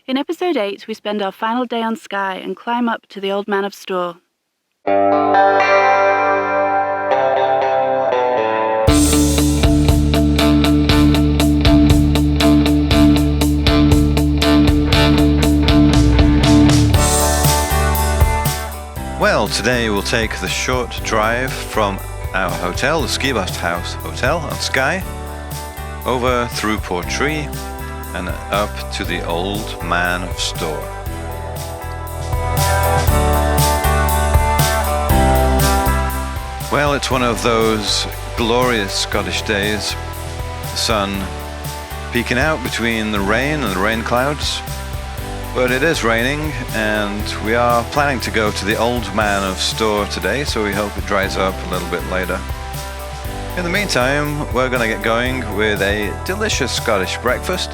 In episode 8, we spend our final day on Skye and climb up to the Old Man of Storr. Well, today we'll take the short drive from our hotel, the Skeabost House Hotel on Skye, over through Portree and up to the Old Man of Storr. Well, it's one of those glorious Scottish days, the sun peeking out between the rain and the rain clouds. But it is raining, and we are planning to go to the Old Man of Storr today, so we hope it dries up a little bit later. In the meantime, we're going to get going with a delicious Scottish breakfast,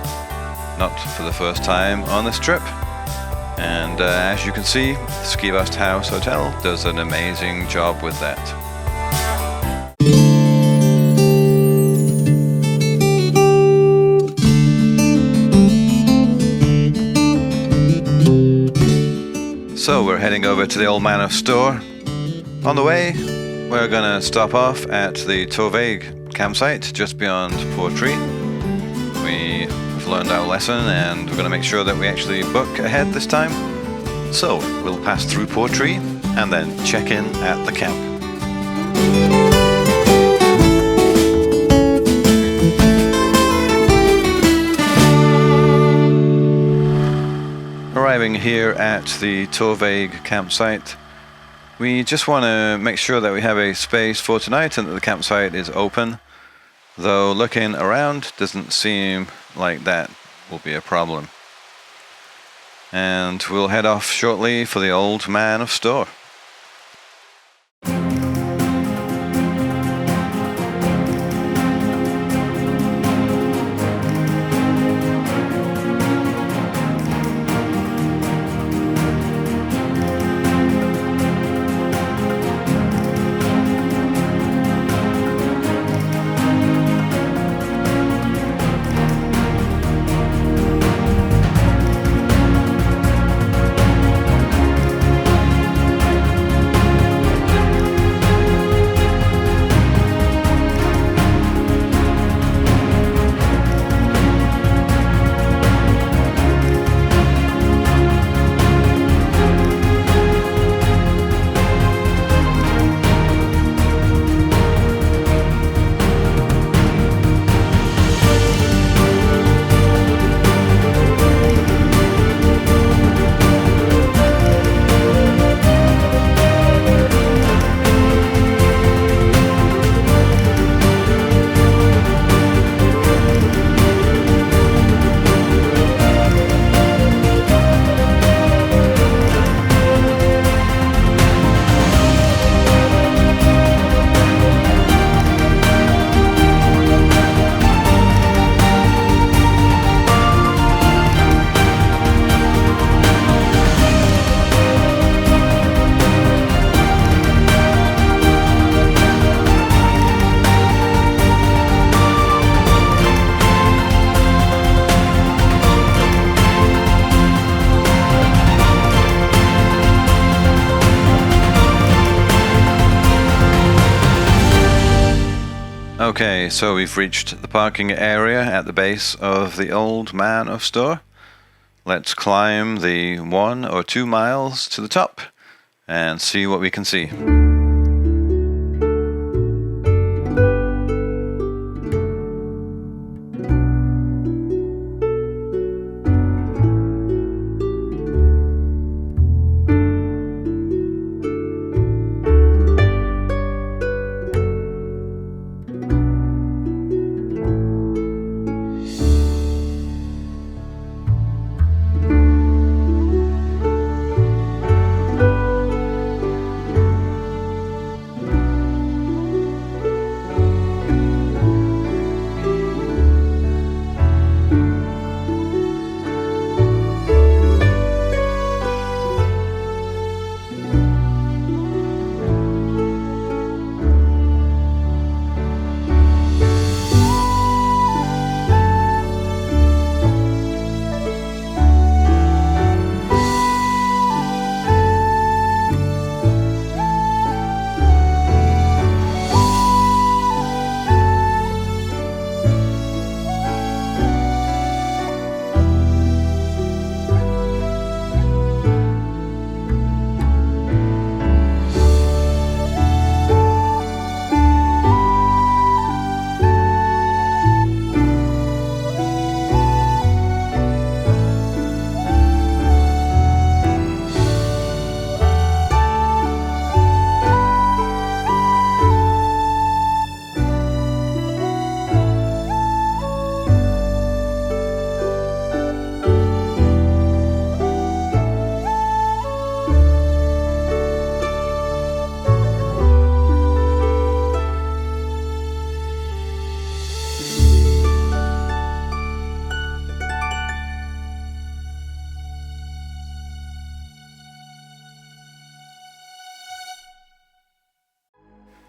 not for the first time on this trip. And as you can see, the Skeabost House Hotel does an amazing job with that. So we're heading over to the Old Man of Storr. On the way, we're going to stop off at the Torvaig Campsite just beyond Portree. We have learned our lesson and we're going to make sure that we actually book ahead this time. So we'll pass through Portree and then check in at the camp. Arriving here at the Torvaig Campsite, we just want to make sure that we have a space for tonight and that the campsite is open, though looking around doesn't seem like that will be a problem. And we'll head off shortly for the Old Man of Storr. Okay, so we've reached the parking area at the base of the Old Man of Storr. Let's climb the 1 or 2 miles to the top and see what we can see.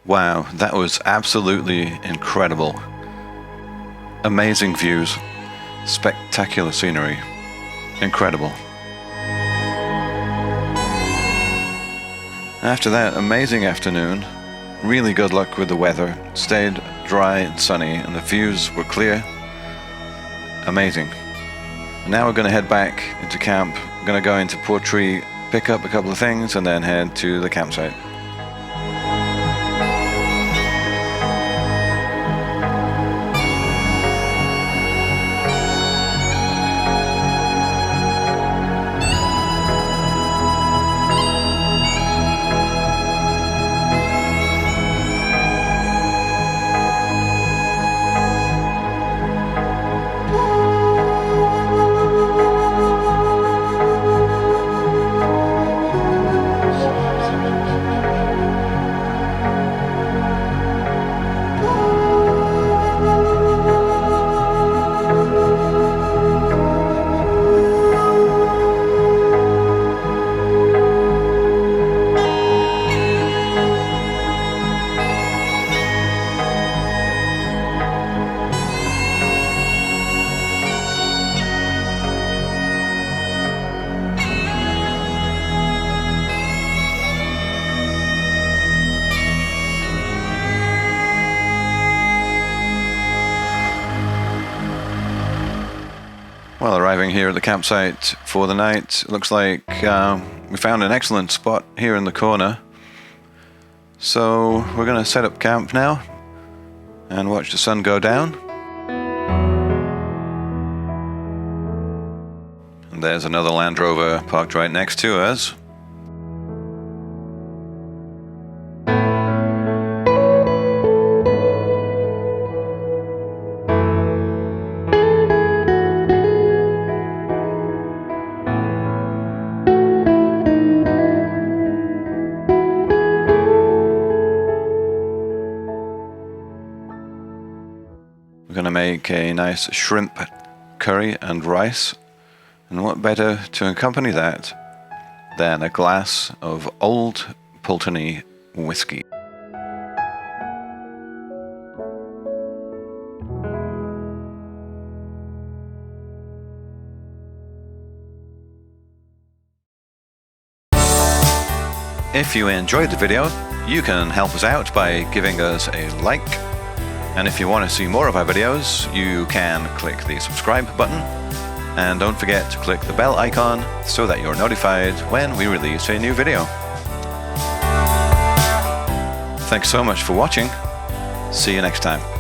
Wow, that was absolutely incredible. Amazing views, spectacular scenery, incredible. After that amazing afternoon, really good luck with the weather. Stayed dry and sunny and the views were clear. Amazing. Now we're going to head back into camp. We're going to go into Portree, pick up a couple of things and then head to the campsite. Well, arriving here at the campsite for the night, looks like we found an excellent spot here in the corner. So we're going to set up camp now and watch the sun go down. And there's another Land Rover parked right next to us. We're going to make a nice shrimp curry and rice, and what better to accompany that than a glass of Old Pulteney whiskey. If you enjoyed the video, you can help us out by giving us a like. And if you want to see more of our videos, you can click the subscribe button. And don't forget to click the bell icon so that you're notified when we release a new video. Thanks so much for watching. See you next time.